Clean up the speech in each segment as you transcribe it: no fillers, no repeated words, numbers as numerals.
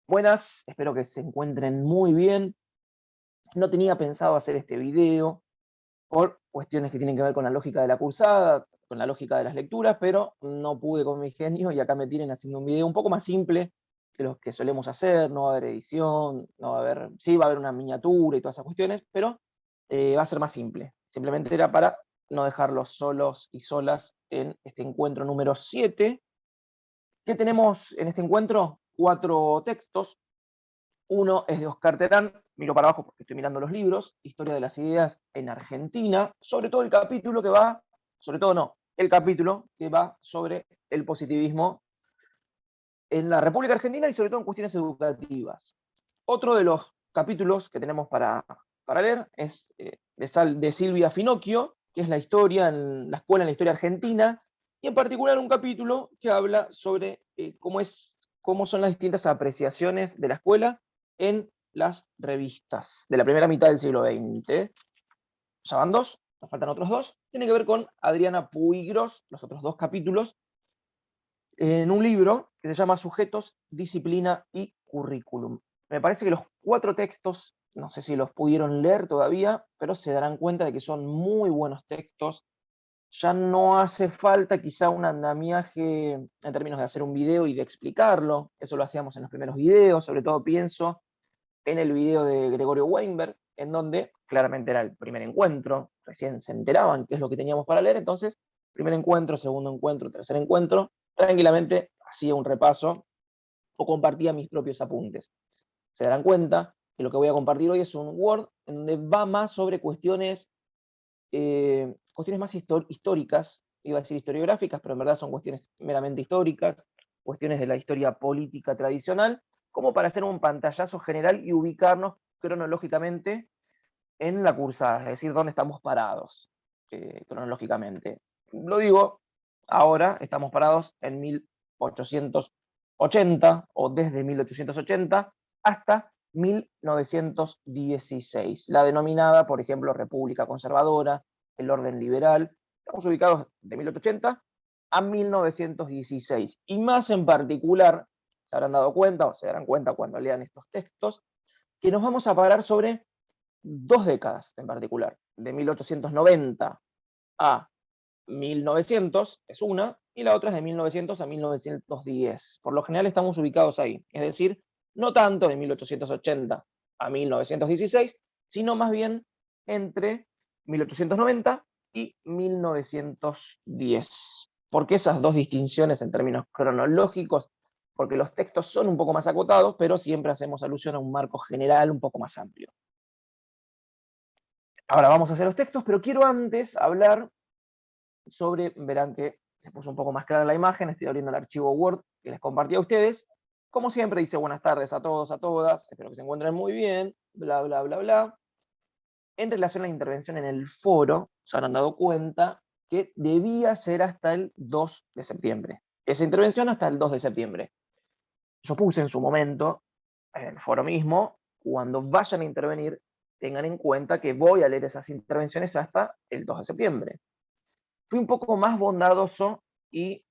Buenas, espero que se encuentren muy bien. No tenía pensado hacer este video por cuestiones que tienen que ver con la lógica de la cursada, con la lógica de las lecturas, pero no pude con mi genio y acá me tienen haciendo un video un poco más simple que los que solemos hacer. No va a haber edición, no va a haber, sí va a haber una miniatura y todas esas cuestiones, pero va a ser más simple. Simplemente era para no dejarlos solos y solas en este encuentro número 7. ¿Qué tenemos en este encuentro? 4 textos. Uno es de Oscar Terán, miro para abajo porque estoy mirando los libros, Historia de las Ideas en Argentina, sobre todo el capítulo que va, sobre todo no, el capítulo que va sobre el positivismo en la República Argentina y sobre todo en cuestiones educativas. Otro de los capítulos que tenemos para leer es de Silvia Finocchio, que es la historia en la escuela en la historia argentina, y en particular un capítulo que habla sobre cómo son las distintas apreciaciones de la escuela en las revistas de la primera mitad del siglo XX. Ya van dos, nos faltan otros dos. Tiene que ver con Adriana Puigros, los otros dos capítulos, en un libro que se llama Sujetos, Disciplina y Currículum. Me parece que los 4 textos, no sé si los pudieron leer todavía, pero se darán cuenta de que son muy buenos textos. Ya no hace falta quizá un andamiaje en términos de hacer un video y de explicarlo. Eso lo hacíamos en los primeros videos, sobre todo pienso en el video de Gregorio Weinberg, en donde claramente era el primer encuentro, recién se enteraban qué es lo que teníamos para leer, entonces, primer encuentro, segundo encuentro, tercer encuentro, tranquilamente hacía un repaso o compartía mis propios apuntes. Se darán cuenta que lo que voy a compartir hoy es un Word en donde va más sobre cuestiones más históricas, iba a decir historiográficas, pero en verdad son cuestiones meramente históricas, cuestiones de la historia política tradicional, como para hacer un pantallazo general y ubicarnos cronológicamente en la cursada, es decir, dónde estamos parados cronológicamente. Lo digo, ahora estamos parados en 1880 o desde 1880 hasta 1916, la denominada, por ejemplo, República Conservadora, el orden liberal. Estamos ubicados de 1880 a 1916. Y más en particular, se habrán dado cuenta o se darán cuenta cuando lean estos textos, que nos vamos a parar sobre 2 décadas en particular, de 1890 a 1900 es una, y la otra es de 1900 a 1910. Por lo general estamos ubicados ahí, es decir, no tanto de 1880 a 1916, sino más bien entre 1890 y 1910. ¿Por qué esas dos distinciones en términos cronológicos? Porque los textos son un poco más acotados, pero siempre hacemos alusión a un marco general un poco más amplio. Ahora vamos a hacer los textos, pero quiero antes hablar sobre, verán que se puso un poco más clara la imagen, estoy abriendo el archivo Word que les compartí a ustedes. Como siempre dice buenas tardes a todos, a todas, espero que se encuentren muy bien, bla, bla, bla, bla. En relación a la intervención en el foro, se habrán dado cuenta que debía ser hasta el 2 de septiembre. Esa intervención hasta el 2 de septiembre. Yo puse en su momento, en el foro mismo, cuando vayan a intervenir, tengan en cuenta que voy a leer esas intervenciones hasta el 2 de septiembre. Fui un poco más bondadoso y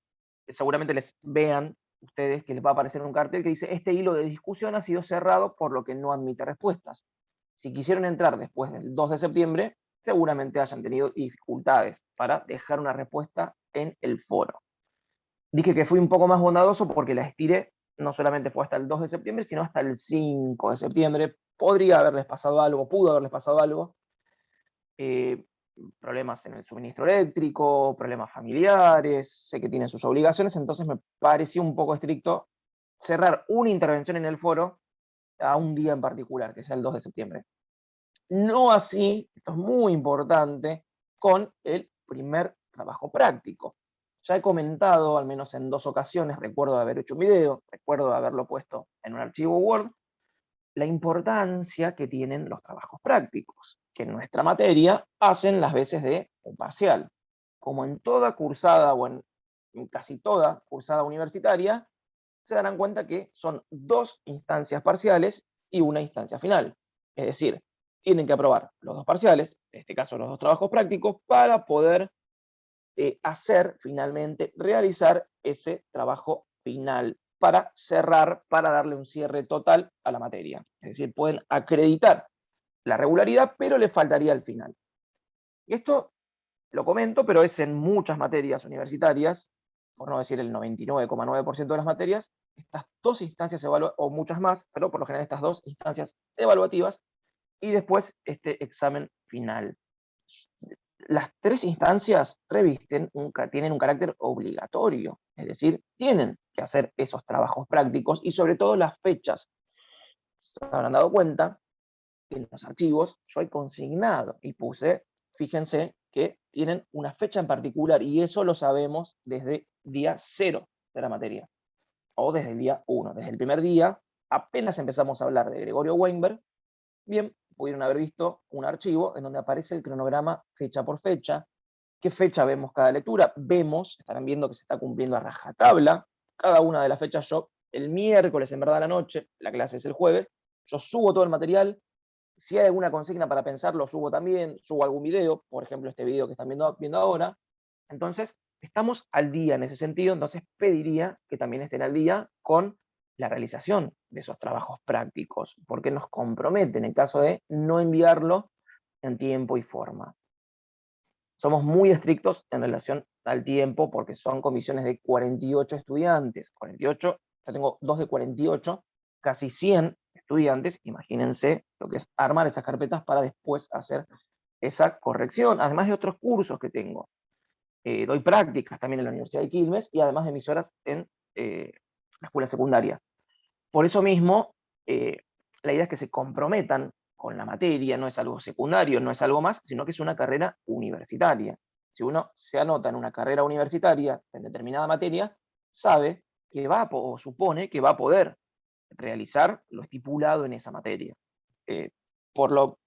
seguramente les vean ustedes que les va a aparecer un cartel que dice: este hilo de discusión ha sido cerrado por lo que no admite respuestas. Si quisieron entrar después del 2 de septiembre, seguramente hayan tenido dificultades para dejar una respuesta en el foro. Dije que fui un poco más bondadoso porque la estiré, no solamente fue hasta el 2 de septiembre, sino hasta el 5 de septiembre. Podría haberles pasado algo, pudo haberles pasado algo, eh, problemas en el suministro eléctrico, problemas familiares, sé que tienen sus obligaciones, entonces me pareció un poco estricto cerrar una intervención en el foro a un día en particular, que sea el 2 de septiembre. No así, esto es muy importante, con el primer trabajo práctico. Ya he comentado, al menos en 2 ocasiones, recuerdo haber hecho un video, recuerdo haberlo puesto en un archivo Word, la importancia que tienen los trabajos prácticos, que en nuestra materia hacen las veces de un parcial. Como en toda cursada o en casi toda cursada universitaria, se darán cuenta que son 2 instancias parciales y una instancia final. Es decir, tienen que aprobar los 2 parciales, en este caso los 2 trabajos prácticos, para poder hacer finalmente, realizar ese trabajo final. para cerrar, para darle un cierre total a la materia. Es decir, pueden acreditar la regularidad, pero le faltaría al final. Y esto lo comento, pero es en muchas materias universitarias, por no decir el 99,9% de las materias, estas dos instancias o muchas más, pero por lo general estas dos instancias evaluativas, y después este examen final. Las tres instancias tienen un carácter obligatorio, es decir, tienen que hacer esos trabajos prácticos y sobre todo las fechas. Se habrán dado cuenta que en los archivos yo he consignado y puse, fíjense, que tienen una fecha en particular y eso lo sabemos desde día 0 de la materia o desde el día 1. Desde el primer día, apenas empezamos a hablar de Gregorio Weinberg, bien, pudieron haber visto un archivo en donde aparece el cronograma fecha por fecha, qué fecha vemos cada lectura, estarán viendo que se está cumpliendo a rajatabla cada una de las fechas. Yo el miércoles en verdad a la noche, la clase es el jueves, yo subo todo el material, si hay alguna consigna para pensar, lo subo también, subo algún video, por ejemplo este video que están viendo ahora. Entonces, estamos al día en ese sentido, entonces pediría que también estén al día con la realización de esos trabajos prácticos, porque nos comprometen en caso de no enviarlo en tiempo y forma. Somos muy estrictos en relación al tiempo porque son comisiones de 48 estudiantes. 48, yo tengo 2 de 48, casi 100 estudiantes. Imagínense lo que es armar esas carpetas para después hacer esa corrección, además de otros cursos que tengo. Doy prácticas también en la Universidad de Quilmes y además de mis horas en la escuela secundaria. Por eso mismo, la idea es que se comprometan con la materia, no es algo secundario, no es algo más, sino que es una carrera universitaria. Si uno se anota en una carrera universitaria en determinada materia, sabe que o supone que va a poder realizar lo estipulado en esa materia. Eh, por, lo,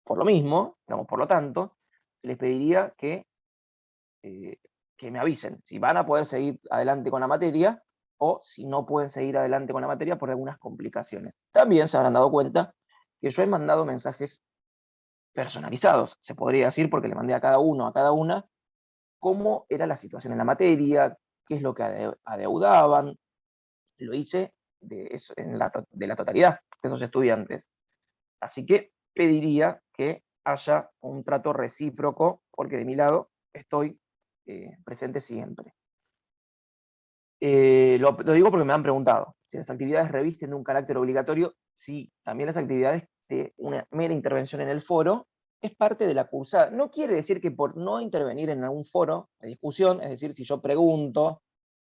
por lo mismo, digamos, por lo tanto, les pediría eh, que me avisen si van a poder seguir adelante con la materia o si no pueden seguir adelante con la materia por algunas complicaciones. También se habrán dado cuenta que yo he mandado mensajes personalizados, se podría decir, porque le mandé a cada uno, a cada una, cómo era la situación en la materia, qué es lo que adeudaban. Lo hice de la totalidad de esos estudiantes. Así que pediría que haya un trato recíproco, porque de mi lado estoy presente siempre. Lo digo porque me han preguntado si las actividades revisten de un carácter obligatorio. Sí, también las actividades de una mera intervención en el foro es parte de la cursada. No quiere decir que por no intervenir en algún foro de discusión, es decir, si yo pregunto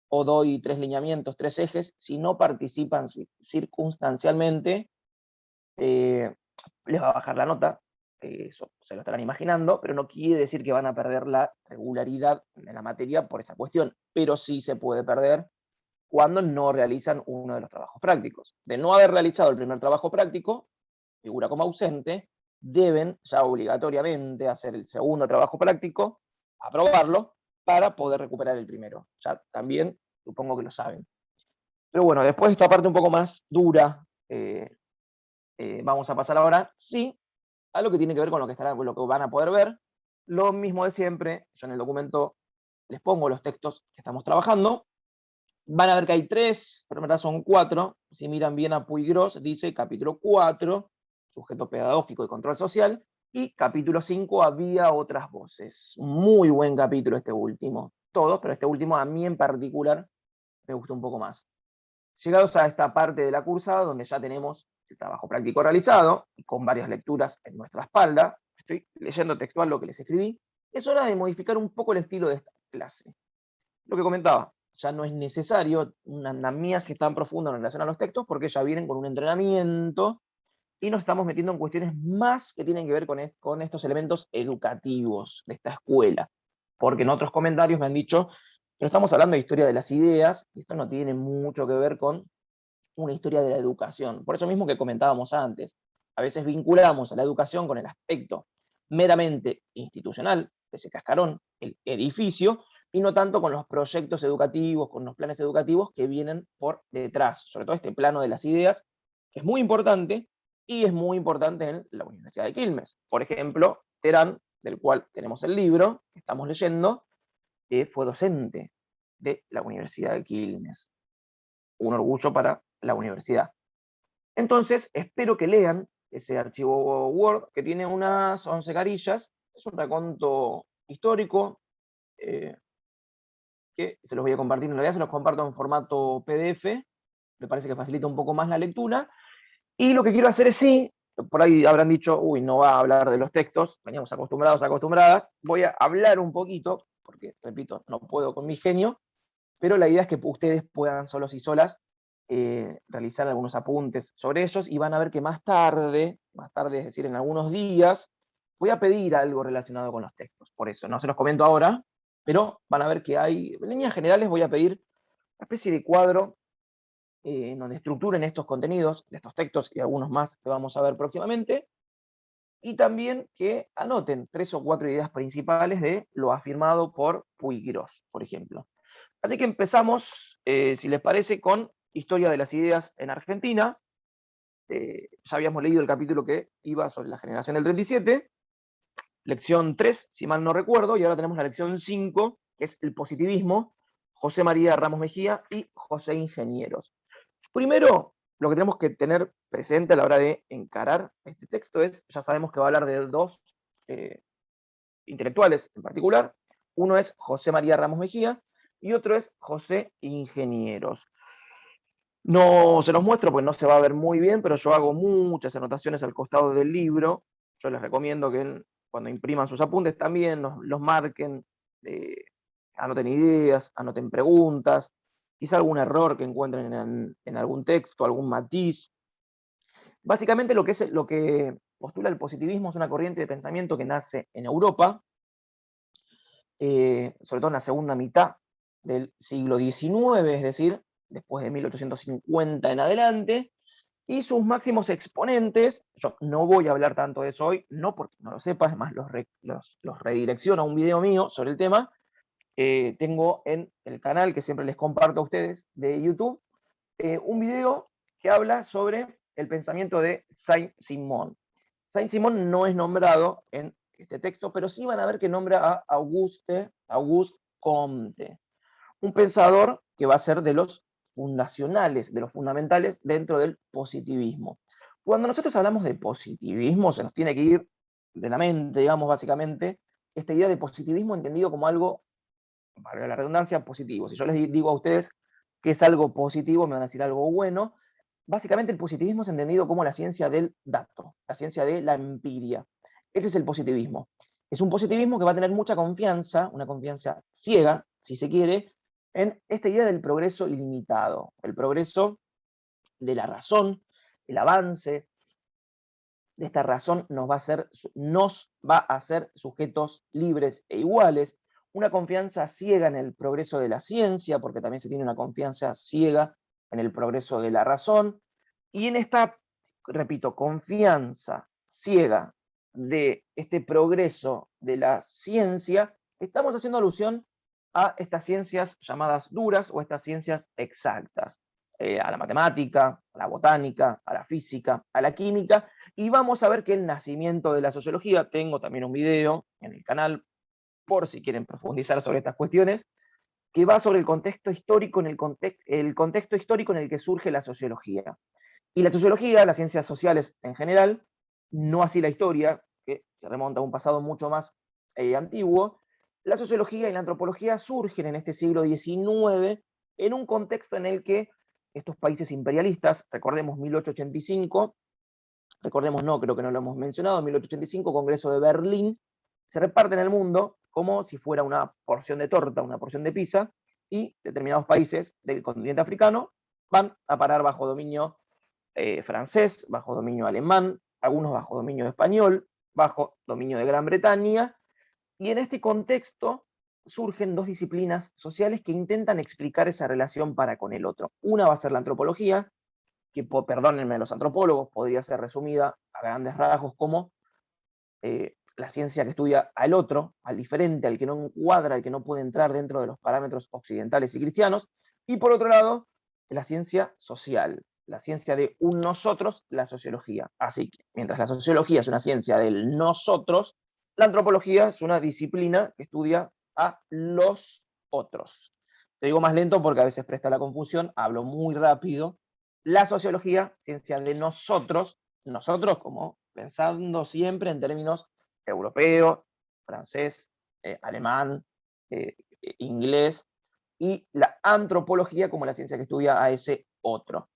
o doy 3 lineamientos, 3 ejes, si no participan circunstancialmente, eh, les va a bajar la nota, eso se lo estarán imaginando, pero no quiere decir que van a perder la regularidad en la materia por esa cuestión, pero sí se puede perder cuando no realizan uno de los trabajos prácticos. De no haber realizado el primer trabajo práctico, figura como ausente, deben ya obligatoriamente hacer el segundo trabajo práctico, aprobarlo, para poder recuperar el primero. Ya también supongo que lo saben. Pero bueno, después de esta parte un poco más dura, vamos a pasar ahora, sí, a lo que tiene que ver con lo que van a poder ver. Lo mismo de siempre, yo en el documento les pongo los textos que estamos trabajando. Van a ver que hay 3, pero en verdad son 4. Si miran bien a Puigros, dice capítulo 4, sujeto pedagógico y control social, y capítulo 5, había otras voces. Muy buen capítulo este último. Todos, pero este último a mí en particular me gustó un poco más. Llegados a esta parte de la cursada, donde ya tenemos el trabajo práctico realizado, y con varias lecturas en nuestra espalda, estoy leyendo textual lo que les escribí, es hora de modificar un poco el estilo de esta clase. Lo que comentaba, ya no es necesario un andamiaje tan profundo en relación a los textos, porque ya vienen con un entrenamiento, y nos estamos metiendo en cuestiones más que tienen que ver con estos elementos educativos de esta escuela. Porque en otros comentarios me han dicho, pero estamos hablando de historia de las ideas, y esto no tiene mucho que ver con una historia de la educación. Por eso mismo que comentábamos antes, a veces vinculamos a la educación con el aspecto meramente institucional, ese cascarón, el edificio, y no tanto con los proyectos educativos, con los planes educativos que vienen por detrás, sobre todo este plano de las ideas, que es muy importante, y es muy importante en la Universidad de Quilmes. Por ejemplo, Terán, del cual tenemos el libro que estamos leyendo, fue docente de la Universidad de Quilmes. un orgullo para la universidad. Entonces, espero que lean ese archivo Word, que tiene unas 11 carillas, es un raconto histórico, que se los voy a compartir, en realidad se los comparto en formato PDF, me parece que facilita un poco más la lectura, y lo que quiero hacer es sí, por ahí habrán dicho, uy, no va a hablar de los textos, veníamos acostumbrados, acostumbradas, voy a hablar un poquito, porque, repito, no puedo con mi genio, pero la idea es que ustedes puedan solos y solas realizar algunos apuntes sobre ellos y van a ver que más tarde, es decir, en algunos días, voy a pedir algo relacionado con los textos. Por eso, no se los comento ahora, pero van a ver que hay, en líneas generales voy a pedir una especie de cuadro en donde estructuren estos contenidos, de estos textos y algunos más que vamos a ver próximamente, y también que anoten 3 o 4 ideas principales de lo afirmado por Puiggrós, por ejemplo. Así que empezamos, si les parece, con Historia de las Ideas en Argentina. Ya habíamos leído el capítulo que iba sobre la generación del 37, lección 3, si mal no recuerdo, y ahora tenemos la lección 5, que es el positivismo, José María Ramos Mejía y José Ingenieros. Primero, lo que tenemos que tener presente a la hora de encarar este texto es, ya sabemos que va a hablar de dos intelectuales en particular. Uno es José María Ramos Mejía y otro es José Ingenieros. No se los muestro porque no se va a ver muy bien, pero yo hago muchas anotaciones al costado del libro. Yo les recomiendo que cuando impriman sus apuntes también los marquen, anoten ideas, anoten preguntas, quizá algún error que encuentren en algún texto, algún matiz. Básicamente lo que postula el positivismo es una corriente de pensamiento que nace en Europa, sobre todo en la segunda mitad del siglo XIX, es decir, después de 1850 en adelante, y sus máximos exponentes, yo no voy a hablar tanto de eso hoy, no porque no lo sepas, además los redirecciono a un video mío sobre el tema, tengo en el canal que siempre les comparto a ustedes de YouTube, un video que habla sobre el pensamiento de Saint-Simon. Saint-Simon no es nombrado en este texto, pero sí van a ver que nombra a Auguste Comte, un pensador que va a ser de los fundacionales, de los fundamentales dentro del positivismo. Cuando nosotros hablamos de positivismo, se nos tiene que ir de la mente, digamos, básicamente, esta idea de positivismo entendido como algo, para la redundancia, positivo. Si yo les digo a ustedes que es algo positivo, me van a decir algo bueno. Básicamente el positivismo es entendido como la ciencia del dato, la ciencia de la empiria. Ese es el positivismo. Es un positivismo que va a tener mucha confianza, una confianza ciega, si se quiere, en esta idea del progreso ilimitado, el progreso de la razón, el avance de esta razón nos va a hacer sujetos libres e iguales, una confianza ciega en el progreso de la ciencia, porque también se tiene una confianza ciega en el progreso de la razón, y en esta, repito, confianza ciega de este progreso de la ciencia, estamos haciendo alusión a estas ciencias llamadas duras o estas ciencias exactas, a la matemática, a la botánica, a la física, a la química, y vamos a ver que el nacimiento de la sociología, tengo también un video en el canal por si quieren profundizar sobre estas cuestiones, que va sobre el contexto histórico, el contexto histórico en el que surge la sociología. Y la sociología, las ciencias sociales en general, no así la historia, que se remonta a un pasado mucho más antiguo, la sociología y la antropología surgen en este siglo XIX en un contexto en el que estos países imperialistas, recordemos 1885, recordemos no, creo que no lo hemos mencionado, 1885, Congreso de Berlín, se reparten el mundo como si fuera una porción de torta, una porción de pizza, y determinados países del continente africano van a parar bajo dominio francés, bajo dominio alemán, algunos bajo dominio español, bajo dominio de Gran Bretaña, y en este contexto surgen dos disciplinas sociales que intentan explicar esa relación para con el otro. Una va a ser la antropología, que, perdónenme los antropólogos, podría ser resumida a grandes rasgos como la ciencia que estudia al otro, al diferente, al que no encuadra, al que no puede entrar dentro de los parámetros occidentales y cristianos, y por otro lado, la ciencia social, la ciencia de un nosotros, la sociología. Así que, mientras la sociología es una ciencia del nosotros, la antropología es una disciplina que estudia a los otros. Te digo más lento porque a veces presta la confusión, hablo muy rápido. La sociología, ciencia de nosotros, nosotros como pensando siempre en términos europeo, francés, alemán, inglés, y la antropología como la ciencia que estudia a ese otro.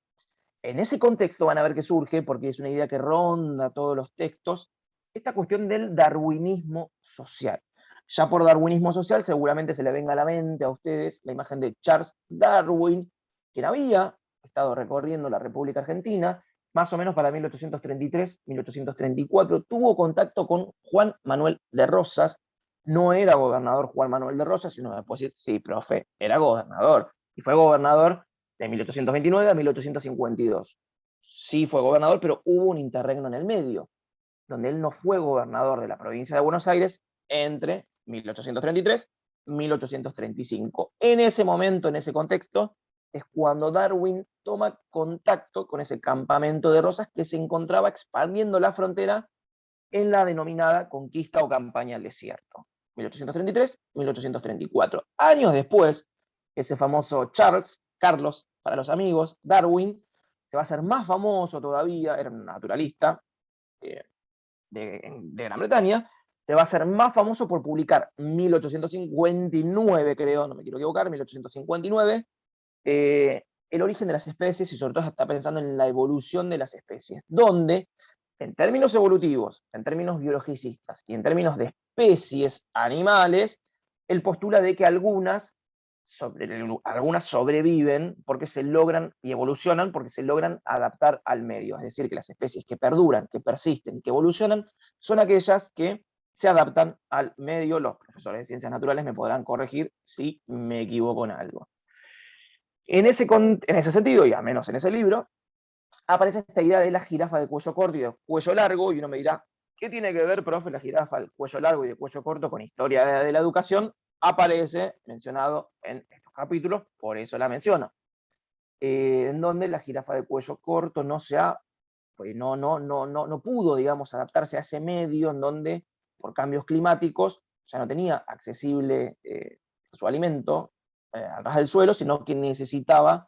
En ese contexto van a ver que surge, porque es una idea que ronda todos los textos, esta cuestión del darwinismo social. Ya por darwinismo social seguramente se le venga a la mente a ustedes la imagen de Charles Darwin, quien había estado recorriendo la República Argentina, más o menos para 1833-1834, tuvo contacto con Juan Manuel de Rosas. No era gobernador Juan Manuel de Rosas, sino después, sí, profe, era gobernador. Y fue gobernador de 1829 a 1852. Sí fue gobernador, pero hubo un interregno en el medio, donde él no fue gobernador de la provincia de Buenos Aires entre 1833 y 1835. En ese momento, en ese contexto, es cuando Darwin toma contacto con ese campamento de Rosas que se encontraba expandiendo la frontera en la denominada conquista o campaña al desierto. 1833-1834. Años después, ese famoso Carlos, para los amigos, Darwin, se va a hacer más famoso todavía, era un naturalista eh, de Gran Bretaña, se va a hacer más famoso por publicar 1859, creo, no me quiero equivocar, 1859, el origen de las especies y sobre todo está pensando en la evolución de las especies, donde en términos evolutivos, en términos biologicistas y en términos de especies animales, él postula de que algunas sobreviven porque se logran y evolucionan porque se logran adaptar al medio. Es decir, que las especies que perduran, que persisten, que evolucionan, son aquellas que se adaptan al medio. Los profesores de ciencias naturales me podrán corregir si me equivoco en algo. En ese sentido, y al menos en ese libro, aparece esta idea de la jirafa de cuello corto y de cuello largo, y uno me dirá, ¿qué tiene que ver, profe, la jirafa del cuello largo y de cuello corto con historia de la educación? Aparece mencionado en estos capítulos, por eso la menciono. En donde la jirafa de cuello corto no se ha, pues no pudo, digamos, adaptarse a ese medio en donde, por cambios climáticos, ya no tenía accesible su alimento a ras del suelo, sino que necesitaba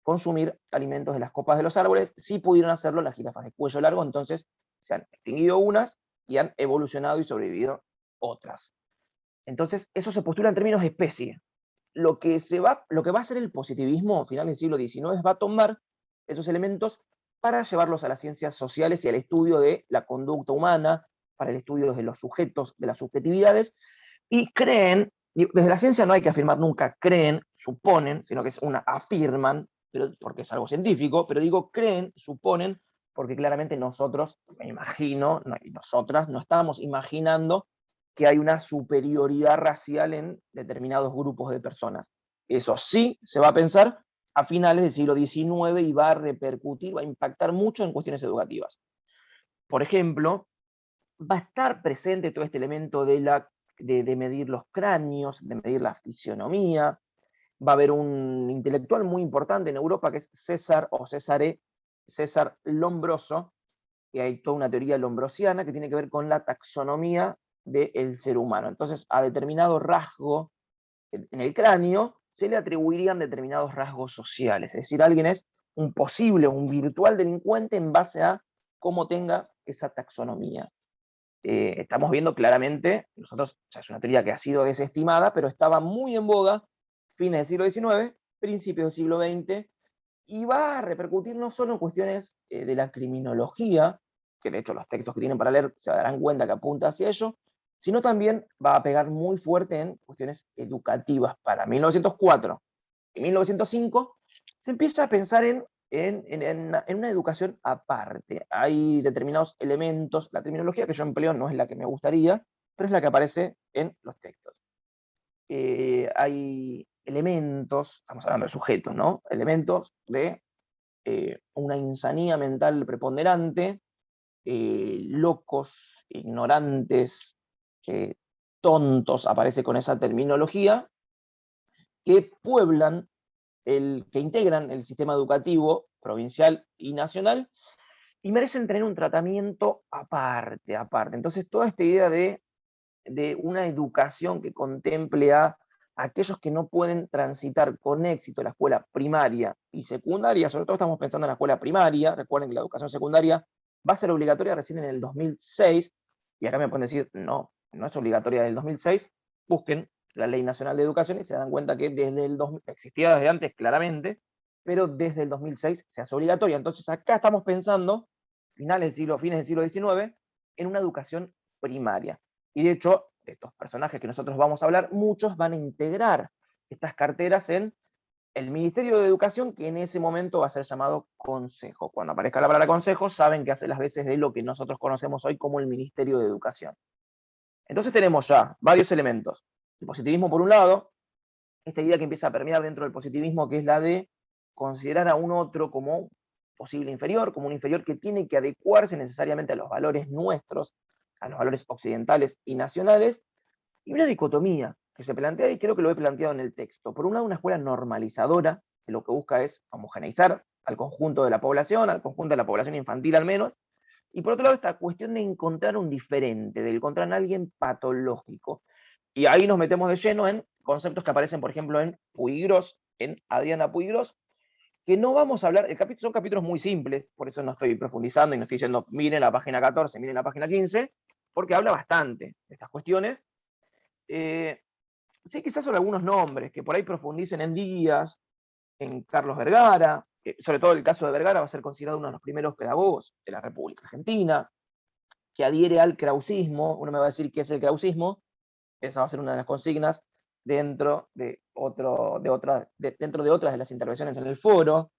consumir alimentos de las copas de los árboles. Sí pudieron hacerlo las jirafas de cuello largo, entonces se han extinguido unas y han evolucionado y sobrevivido otras. Entonces, eso se postula en términos de especie. Lo que va a hacer el positivismo a finales del siglo XIX va a tomar esos elementos para llevarlos a las ciencias sociales y al estudio de la conducta humana, para el estudio de los sujetos, de las subjetividades, y creen, y desde la ciencia no hay que afirmar nunca creen, suponen, sino que es una afirman, pero, porque es algo científico, pero digo creen, suponen, porque claramente nosotros, me imagino, no, y nosotras, no estamos imaginando que hay una superioridad racial en determinados grupos de personas. Eso sí se va a pensar a finales del siglo XIX y va a repercutir, va a impactar mucho en cuestiones educativas. Por ejemplo, va a estar presente todo este elemento de medir los cráneos, de medir la fisionomía. Va a haber un intelectual muy importante en Europa que es César Lombroso, y hay toda una teoría lombrosiana que tiene que ver con la taxonomía del ser humano. Entonces, a determinado rasgo en el cráneo se le atribuirían determinados rasgos sociales. Es decir, alguien es un posible, un virtual delincuente en base a cómo tenga esa taxonomía. Estamos viendo claramente, nosotros, ya es una teoría que ha sido desestimada, pero estaba muy en boga fines del siglo XIX, principios del siglo XX, y va a repercutir no solo en cuestiones de la criminología, que de hecho los textos que tienen para leer se darán cuenta que apunta hacia ello, sino también va a pegar muy fuerte en cuestiones educativas. Para 1904 y 1905 se empieza a pensar en una educación aparte. Hay determinados elementos, la terminología que yo empleo no es la que me gustaría, pero es la que aparece en los textos. Hay elementos, estamos hablando de sujetos, ¿no? Elementos de una insanía mental preponderante, locos, ignorantes, tontos, aparece con esa terminología, que pueblan, que integran el sistema educativo provincial y nacional y merecen tener un tratamiento aparte. Entonces, toda esta idea de una educación que contemple a aquellos que no pueden transitar con éxito la escuela primaria y secundaria, sobre todo estamos pensando en la escuela primaria, recuerden que la educación secundaria va a ser obligatoria recién en el 2006, y acá me pueden decir, no, no es obligatoria del 2006, busquen la Ley Nacional de Educación y se dan cuenta que desde el 2000, existía desde antes claramente, pero desde el 2006 se hace obligatoria. Entonces acá estamos pensando, fines del siglo XIX, en una educación primaria. Y de hecho, de estos personajes que nosotros vamos a hablar, muchos van a integrar estas carteras en el Ministerio de Educación, que en ese momento va a ser llamado Consejo. Cuando aparezca la palabra Consejo, saben que hace las veces de lo que nosotros conocemos hoy como el Ministerio de Educación. Entonces tenemos ya varios elementos. El positivismo por un lado, esta idea que empieza a permear dentro del positivismo, que es la de considerar a un otro como posible inferior, como un inferior que tiene que adecuarse necesariamente a los valores nuestros, a los valores occidentales y nacionales, y una dicotomía que se plantea, y creo que lo he planteado en el texto. Por un lado, una escuela normalizadora, que lo que busca es homogeneizar al conjunto de la población, al conjunto de la población infantil al menos, y por otro lado, esta cuestión de encontrar un diferente, de encontrar a alguien patológico. Y ahí nos metemos de lleno en conceptos que aparecen, por ejemplo, en Puigros, en Adriana Puigros, que no vamos a hablar, son capítulos muy simples, por eso no estoy profundizando y no estoy diciendo, miren la página 14, miren la página 15, porque habla bastante de estas cuestiones. Sí, quizás sobre algunos nombres, que por ahí profundicen en Díaz, en Carlos Vergara, que sobre todo el caso de Vergara va a ser considerado uno de los primeros pedagogos de la República Argentina, que adhiere al krausismo. Uno me va a decir qué es el krausismo, esa va a ser una de las consignas dentro de, dentro de otras de las intervenciones en el foro.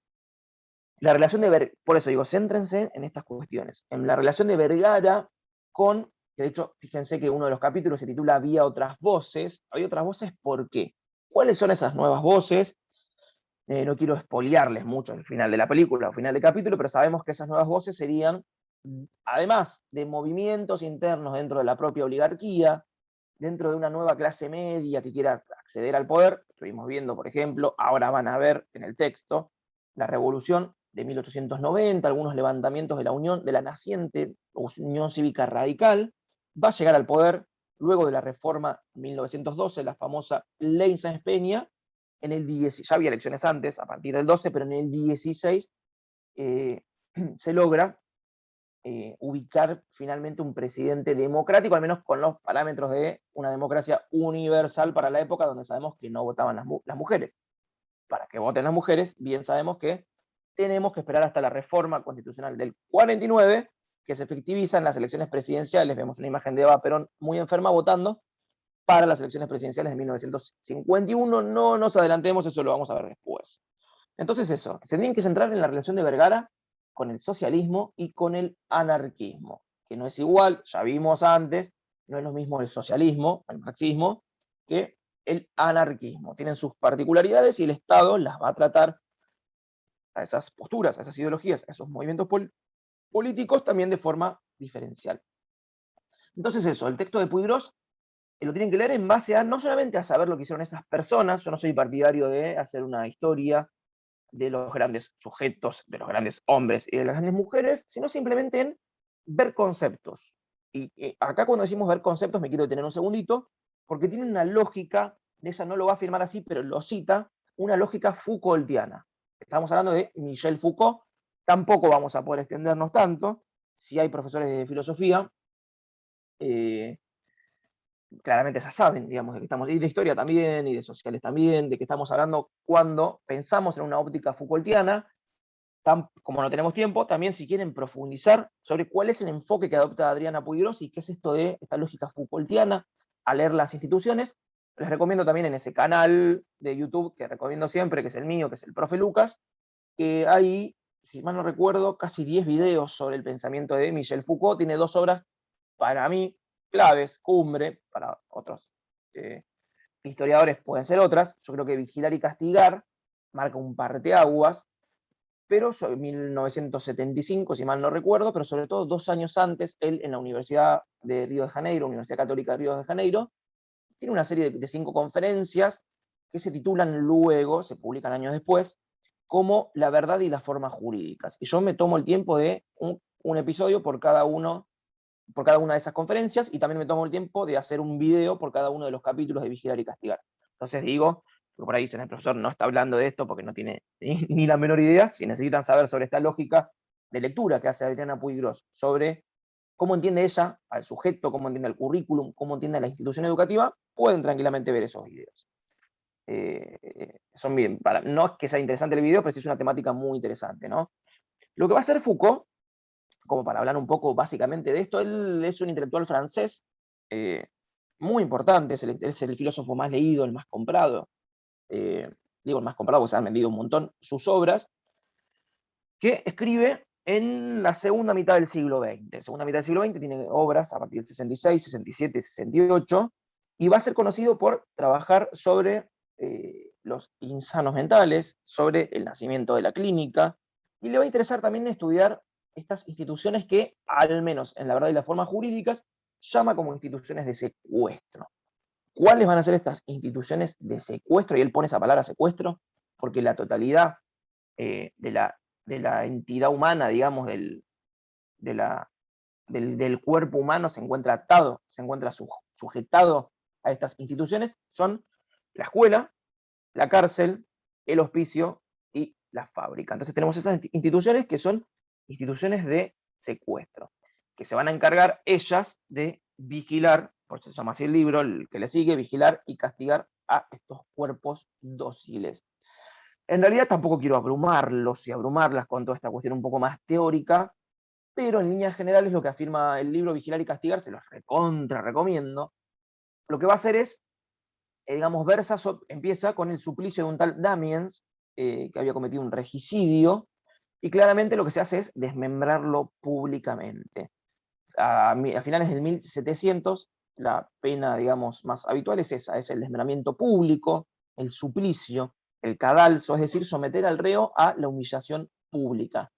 La relación de por eso digo, céntrense en estas cuestiones, en la relación de Vergara con, que de hecho, fíjense que uno de los capítulos se titula Había otras voces. Había otras voces, ¿por qué? ¿Cuáles son esas nuevas voces? No quiero espoliarles mucho el final de la película o final del capítulo, pero sabemos que esas nuevas voces serían, además de movimientos internos dentro de la propia oligarquía, dentro de una nueva clase media que quiera acceder al poder. Estuvimos viendo, por ejemplo, ahora van a ver en el texto, la revolución de 1890, algunos levantamientos de la Unión, de la naciente Unión Cívica Radical, va a llegar al poder luego de la reforma 1912, la famosa Ley Sáenz Peña. En el 10, ya había elecciones antes, a partir del 12, pero en el 16 se logra ubicar finalmente un presidente democrático, al menos con los parámetros de una democracia universal para la época, donde sabemos que no votaban las mujeres. Para que voten las mujeres, bien sabemos que tenemos que esperar hasta la reforma constitucional del 49, que se efectiviza en las elecciones presidenciales. Vemos una imagen de Eva Perón muy enferma votando para las elecciones presidenciales de 1951. No nos adelantemos, eso lo vamos a ver después. Entonces eso, se tienen que centrar en la relación de Vergara con el socialismo y con el anarquismo, que no es igual, ya vimos antes, no es lo mismo el socialismo, el marxismo, que el anarquismo. Tienen sus particularidades y el Estado las va a tratar a esas posturas, a esas ideologías, a esos movimientos políticos también de forma diferencial. Entonces eso, el texto de Puigros lo tienen que leer en base a no solamente a saber lo que hicieron esas personas. Yo no soy partidario de hacer una historia de los grandes sujetos, de los grandes hombres y de las grandes mujeres, sino simplemente en ver conceptos. Y acá cuando decimos ver conceptos me quiero detener un segundito, porque tiene una lógica, ella no lo va a afirmar así, pero lo cita, una lógica Foucaultiana. Estamos hablando de Michel Foucault, tampoco vamos a poder extendernos tanto. Si hay profesores de filosofía, claramente ya saben, digamos, de que estamos, y de historia también, y de sociales también, de que estamos hablando cuando pensamos en una óptica Foucaultiana. Como no tenemos tiempo, también si quieren profundizar sobre cuál es el enfoque que adopta Adriana Puigros y qué es esto de esta lógica Foucaultiana a leer las instituciones, les recomiendo también en ese canal de YouTube que recomiendo siempre, que es el mío, que es el Profe Lucas, que hay, si mal no recuerdo, casi 10 videos sobre el pensamiento de Michel Foucault. Tiene 2 obras, para mí, claves, cumbre, para otros historiadores pueden ser otras. Yo creo que Vigilar y Castigar marca un parteaguas, pero en 1975, si mal no recuerdo, pero sobre todo 2 años antes, él en la Universidad de Río de Janeiro, Universidad Católica de Río de Janeiro, tiene una serie de 5 conferencias que se titulan luego, se publican años después, como La verdad y las formas jurídicas. Y yo me tomo el tiempo de un episodio por cada una de esas conferencias, y también me tomo el tiempo de hacer un video por cada uno de los capítulos de Vigilar y Castigar. Entonces digo, porque por ahí dicen, el profesor no está hablando de esto porque no tiene ni la menor idea. Si necesitan saber sobre esta lógica de lectura que hace Adriana Puigros sobre cómo entiende ella al sujeto, cómo entiende el currículum, cómo entiende la institución educativa, pueden tranquilamente ver esos videos. Son bien, no es que sea interesante el video, pero sí es una temática muy interesante, ¿no? Lo que va a hacer Foucault, como para hablar un poco básicamente de esto, él es un intelectual francés eh, muy importante, es el filósofo más leído, el más comprado, digo el más comprado porque se han vendido un montón sus obras, que escribe en la segunda mitad del siglo XX. Segunda mitad del siglo XX tiene obras a partir del 66, 67, 68, y va a ser conocido por trabajar sobre los insanos mentales, sobre el nacimiento de la clínica, y le va a interesar también estudiar estas instituciones que, al menos en la verdad y las formas jurídicas, llama como instituciones de secuestro. ¿Cuáles van a ser estas instituciones de secuestro? Y él pone esa palabra secuestro, porque la totalidad de la entidad humana, digamos, de la, del cuerpo humano se encuentra atado, se encuentra sujetado a estas instituciones, son la escuela, la cárcel, el hospicio y la fábrica. Entonces tenemos esas instituciones que son instituciones de secuestro, que se van a encargar ellas de vigilar, por eso se llama así el libro, el que le sigue, vigilar y castigar a estos cuerpos dóciles. En realidad tampoco quiero abrumarlos y abrumarlas con toda esta cuestión un poco más teórica, pero en líneas generales lo que afirma el libro Vigilar y Castigar, se los recontra recomiendo. Lo que va a hacer es, digamos, empieza con el suplicio de un tal Damiens, que había cometido un regicidio, y claramente lo que se hace es desmembrarlo públicamente. A finales del 1700, la pena, digamos, más habitual es esa, es el desmembramiento público, el suplicio, el cadalso, es decir, someter al reo a la humillación pública.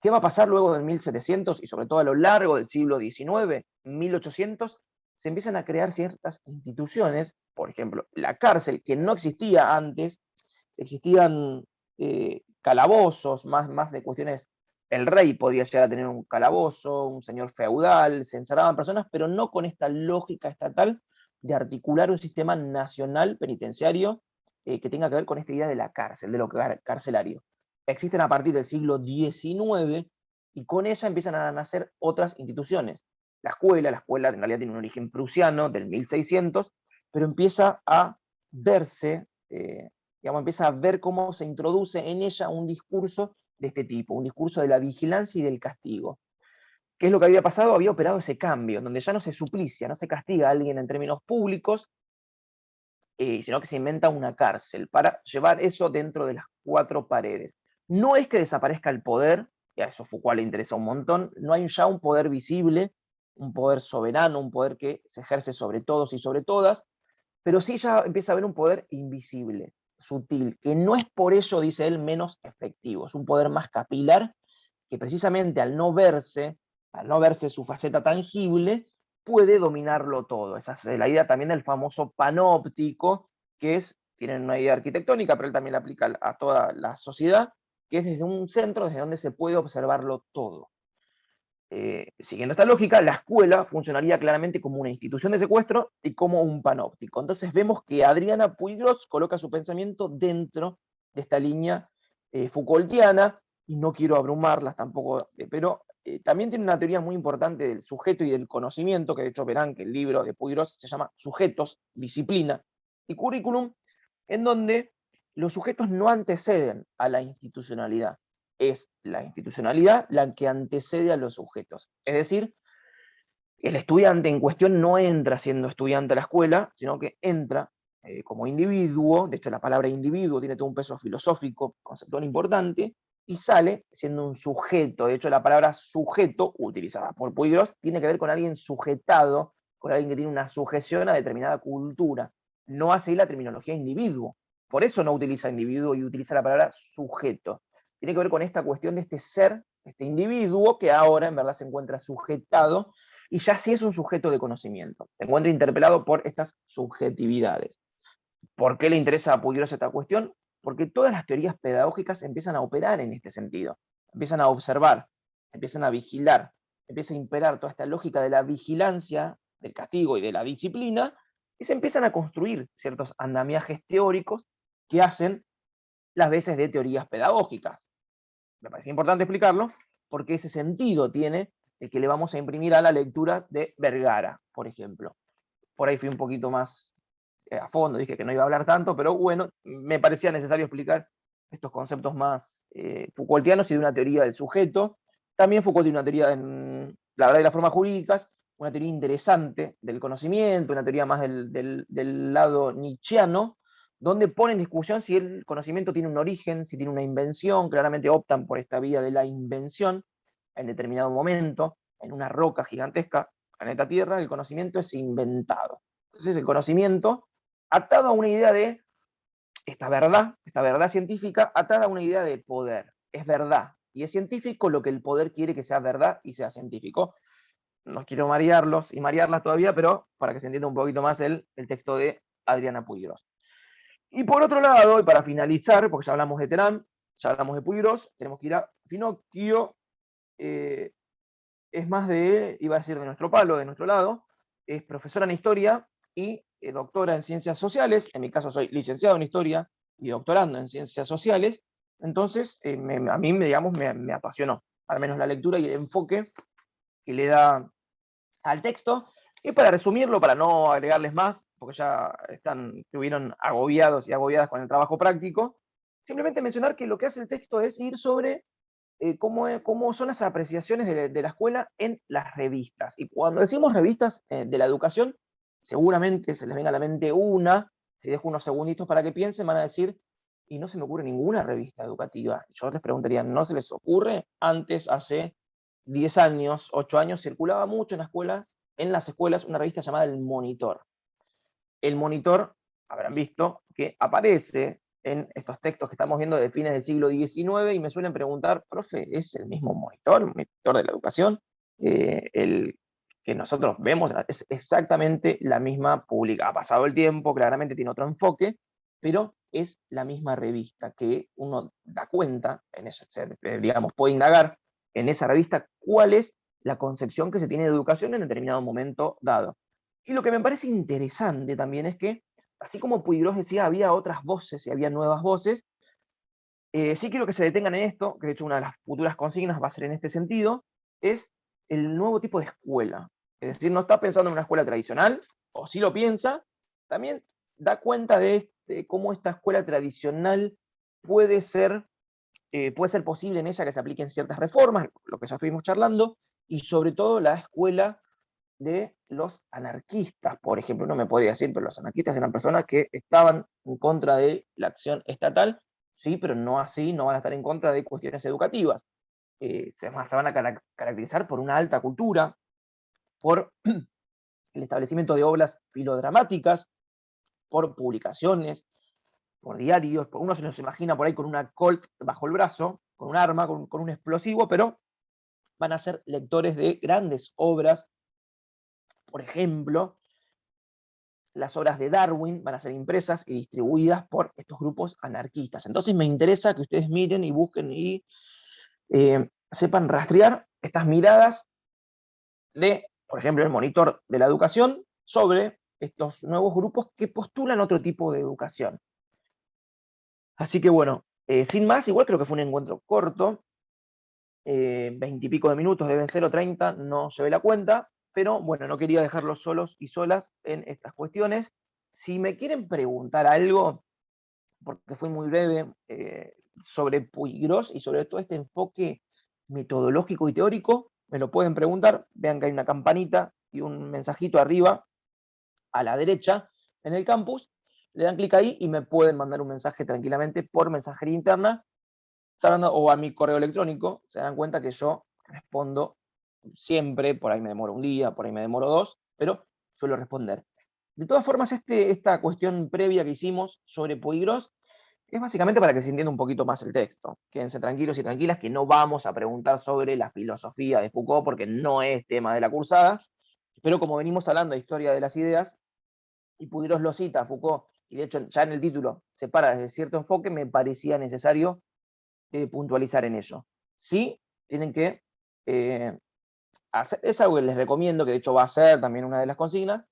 ¿Qué va a pasar luego del 1700 y sobre todo a lo largo del siglo XIX, 1800? Se empiezan a crear ciertas instituciones, por ejemplo, la cárcel, que no existía antes, existían calabozos, más de cuestiones, el rey podía llegar a tener un calabozo, un señor feudal, se encerraban personas, pero no con esta lógica estatal de articular un sistema nacional penitenciario que tenga que ver con esta idea de la cárcel, de lo carcelario. Existen a partir del siglo XIX y con ella empiezan a nacer otras instituciones. La escuela en realidad tiene un origen prusiano del 1600, pero empieza a verse digamos, empieza a ver cómo se introduce en ella un discurso de este tipo, un discurso de la vigilancia y del castigo. ¿Qué es lo que había pasado? Había operado ese cambio, donde ya no se suplicia, no se castiga a alguien en términos públicos, sino que se inventa una cárcel para llevar eso dentro de las cuatro paredes. No es que desaparezca el poder, y a eso Foucault le interesa un montón, no hay ya un poder visible, un poder soberano, un poder que se ejerce sobre todos y sobre todas, pero sí ya empieza a haber un poder invisible, sutil, que no es por ello, dice él, menos efectivo, es un poder más capilar que precisamente al no verse su faceta tangible, puede dominarlo todo. Esa es la idea también del famoso panóptico, que es, tienen una idea arquitectónica, pero él también la aplica a toda la sociedad, que es desde un centro desde donde se puede observarlo todo. Siguiendo esta lógica, la escuela funcionaría claramente como una institución de secuestro y como un panóptico. Entonces vemos que Adriana Puigros coloca su pensamiento dentro de esta línea Foucaultiana, y no quiero abrumarlas tampoco, pero también tiene una teoría muy importante del sujeto y del conocimiento, que de hecho verán que el libro de Puigros se llama Sujetos, Disciplina y Currículum, en donde los sujetos no anteceden a la institucionalidad, es la institucionalidad la que antecede a los sujetos. Es decir, el estudiante en cuestión no entra siendo estudiante a la escuela, sino que entra como individuo, de hecho la palabra individuo tiene todo un peso filosófico, conceptual importante, y sale siendo un sujeto. De hecho la palabra sujeto, utilizada por Puigros, tiene que ver con alguien sujetado, con alguien que tiene una sujeción a determinada cultura. No hace la terminología individuo. Por eso no utiliza individuo y utiliza la palabra sujeto. Tiene que ver con esta cuestión de este ser, este individuo que ahora en verdad se encuentra sujetado y ya sí es un sujeto de conocimiento. Se encuentra interpelado por estas subjetividades. ¿Por qué le interesa a Puigros esta cuestión? Porque todas las teorías pedagógicas empiezan a operar en este sentido. Empiezan a observar, empiezan a vigilar, empieza a imperar toda esta lógica de la vigilancia, del castigo y de la disciplina, y se empiezan a construir ciertos andamiajes teóricos que hacen las veces de teorías pedagógicas. Me parece importante explicarlo, porque ese sentido tiene el que le vamos a imprimir a la lectura de Vergara, por ejemplo. Por ahí fui un poquito más a fondo, dije que no iba a hablar tanto, pero bueno, me parecía necesario explicar estos conceptos más Foucaultianos y de una teoría del sujeto. También Foucault tiene una teoría en la verdad y las formas jurídicas, una teoría interesante del conocimiento, una teoría más del lado nietzscheano, donde pone en discusión si el conocimiento tiene un origen, si tiene una invención. Claramente optan por esta vía de la invención. En determinado momento, en una roca gigantesca, planeta Tierra, el conocimiento es inventado. Entonces el conocimiento, atado a una idea de esta verdad científica, atada a una idea de poder. Es verdad y es científico lo que el poder quiere que sea verdad y sea científico. No quiero marearlos y marearlas todavía, pero para que se entienda un poquito más el texto de Adriana Puigros. Y por otro lado, y para finalizar, porque ya hablamos de Terán, ya hablamos de Puigros, tenemos que ir a Finocchio. Es más iba a decir de nuestro palo, de nuestro lado, es profesora en historia y doctora en ciencias sociales. En mi caso soy licenciado en historia y doctorando en ciencias sociales. Entonces, a mí, digamos, me apasionó, al menos la lectura y el enfoque que le da al texto. Y para resumirlo, para no agregarles más, porque ya estuvieron agobiados y agobiadas con el trabajo práctico, simplemente mencionar que lo que hace el texto es ir sobre cómo son las apreciaciones de la escuela en las revistas. Y cuando decimos revistas de la educación, seguramente se les venga a la mente una, si dejo unos segunditos para que piensen, van a decir, y no se me ocurre ninguna revista educativa. Yo les preguntaría, ¿no se les ocurre? Antes, hace 10 años, 8 años, circulaba mucho en las escuelas, una revista llamada El Monitor. El Monitor, habrán visto, que aparece en estos textos que estamos viendo de fines del siglo XIX y me suelen preguntar, profe, ¿es el mismo monitor de la educación? El que nosotros vemos es exactamente la misma pública. Ha pasado el tiempo, claramente tiene otro enfoque, pero es la misma revista que uno da cuenta, digamos, puede indagar en esa revista cuál es la concepción que se tiene de educación en determinado momento dado. Y lo que me parece interesante también es que, así como Puigros decía, había otras voces y había nuevas voces. Sí quiero que se detengan en esto, que de hecho una de las futuras consignas va a ser en este sentido, es el nuevo tipo de escuela. Es decir, no está pensando en una escuela tradicional, o si lo piensa, también da cuenta de cómo esta escuela tradicional puede ser, puede ser posible en ella que se apliquen ciertas reformas, lo que ya estuvimos charlando, y sobre todo la escuela de los anarquistas, por ejemplo. No me podría decir, pero los anarquistas eran personas que estaban en contra de la acción estatal, sí, pero no así, no van a estar en contra de cuestiones educativas. Se van a caracterizar por una alta cultura, por el establecimiento de obras filodramáticas, por publicaciones, por diarios. Uno se los imagina por ahí con una Colt bajo el brazo, con un arma, con un explosivo, pero van a ser lectores de grandes obras. Por ejemplo, las obras de Darwin van a ser impresas y distribuidas por estos grupos anarquistas. Entonces me interesa que ustedes miren y busquen y sepan rastrear estas miradas de, por ejemplo, el Monitor de la Educación sobre estos nuevos grupos que postulan otro tipo de educación. Así que bueno, sin más, igual creo que fue un encuentro corto, 20 y pico de minutos, deben ser o 30, no llevé la cuenta, pero bueno, no quería dejarlos solos y solas en estas cuestiones. Si me quieren preguntar algo, porque fue muy breve, sobre Puigros y sobre todo este enfoque metodológico y teórico, me lo pueden preguntar. Vean que hay una campanita y un mensajito arriba a la derecha en el campus. Le dan clic ahí y me pueden mandar un mensaje tranquilamente por mensajería interna o a mi correo electrónico. Se dan cuenta que yo respondo siempre, por ahí me demoro un día, por ahí me demoro dos, pero suelo responder. De todas formas, esta cuestión previa que hicimos sobre Puigros es básicamente para que se entienda un poquito más el texto. Quédense tranquilos y tranquilas que no vamos a preguntar sobre la filosofía de Foucault porque no es tema de la cursada, pero como venimos hablando de historia de las ideas, y Puigros lo cita a Foucault, y de hecho ya en el título se para desde cierto enfoque, me parecía necesario puntualizar en ello. Sí, tienen que hacer, es algo que les recomiendo, que de hecho va a ser también una de las consignas,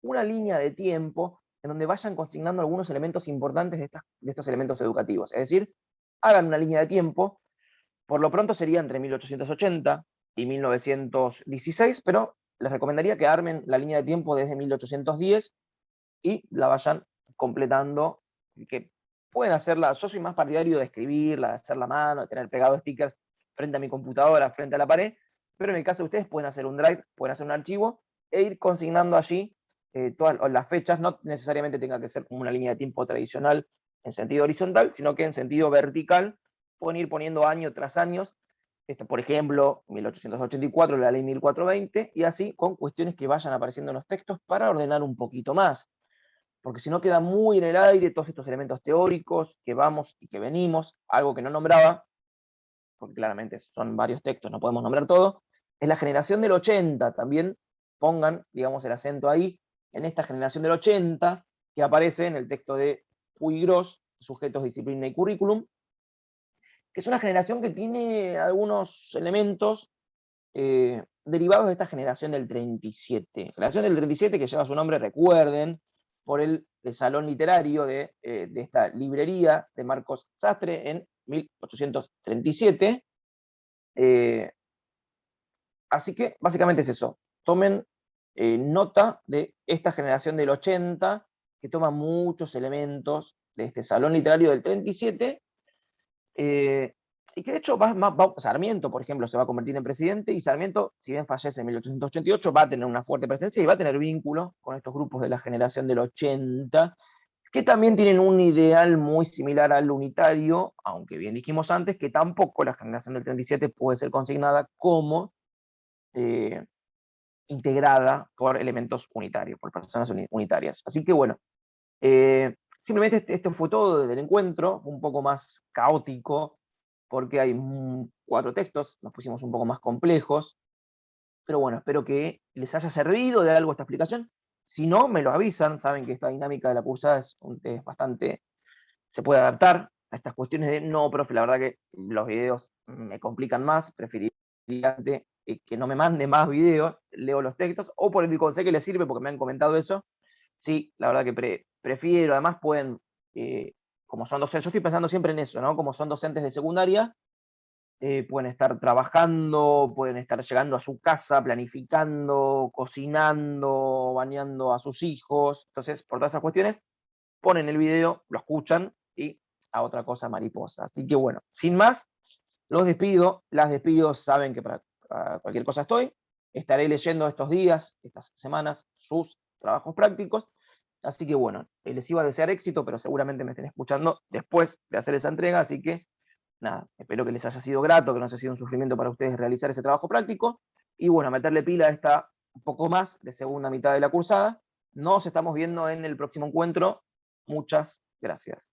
una línea de tiempo en donde vayan consignando algunos elementos importantes de estos elementos educativos. Es decir, hagan una línea de tiempo, por lo pronto sería entre 1880 y 1916, pero les recomendaría que armen la línea de tiempo desde 1810 y la vayan completando, que pueden hacerla, yo soy más partidario de escribirla, de hacerla a mano, de tener pegados stickers frente a mi computadora, frente a la pared, pero en el caso de ustedes pueden hacer un drive, pueden hacer un archivo e ir consignando allí todas las fechas, no necesariamente tenga que ser como una línea de tiempo tradicional en sentido horizontal, sino que en sentido vertical pueden ir poniendo año tras año, por ejemplo, 1884, la ley 1420, y así con cuestiones que vayan apareciendo en los textos para ordenar un poquito más, porque si no queda muy en el aire todos estos elementos teóricos que vamos y que venimos, algo que no nombraba, porque claramente son varios textos, no podemos nombrar todo, es la generación del 80, también pongan, digamos, el acento ahí, en esta generación del 80, que aparece en el texto de Puig Gros, Sujetos, Disciplina y Currículum, que es una generación que tiene algunos elementos derivados de esta generación del 37. Generación del 37 que lleva su nombre, recuerden, por el salón literario de esta librería de Marcos Sastre en 1837. Así que básicamente es eso. Tomen nota de esta generación del 80, que toma muchos elementos de este salón literario del 37, y que de hecho Sarmiento, por ejemplo, se va a convertir en presidente, y Sarmiento, si bien fallece en 1888, va a tener una fuerte presencia y va a tener vínculo con estos grupos de la generación del 80, que también tienen un ideal muy similar al unitario, aunque bien dijimos antes que tampoco la generación del 37 puede ser consignada como eh, integrada por elementos unitarios, por personas unitarias. Así que bueno, simplemente esto fue todo desde el encuentro, fue un poco más caótico, porque hay 4 textos, nos pusimos un poco más complejos, pero bueno, espero que les haya servido de algo esta explicación. Si no, me lo avisan, saben que esta dinámica de la cursada es bastante, se puede adaptar a estas cuestiones de, no, profe, la verdad que los videos me complican más, preferiría que no me mande más videos, leo los textos, o por el consejo que les sirve, porque me han comentado eso. Sí, la verdad que prefiero, además pueden, como son docentes, yo estoy pensando siempre en eso, ¿no? Como son docentes de secundaria, pueden estar trabajando, pueden estar llegando a su casa, planificando, cocinando, bañando a sus hijos. Entonces, por todas esas cuestiones, ponen el video, lo escuchan y a otra cosa mariposa. Así que bueno, sin más, los despido, las despido, saben que para cualquier cosa estoy. Estaré leyendo estos días, estas semanas, sus trabajos prácticos. Así que bueno, les iba a desear éxito, pero seguramente me estén escuchando después de hacer esa entrega, así que nada, espero que les haya sido grato, que no haya sido un sufrimiento para ustedes realizar ese trabajo práctico. Y bueno, meterle pila a esta un poco más de segunda mitad de la cursada. Nos estamos viendo en el próximo encuentro. Muchas gracias.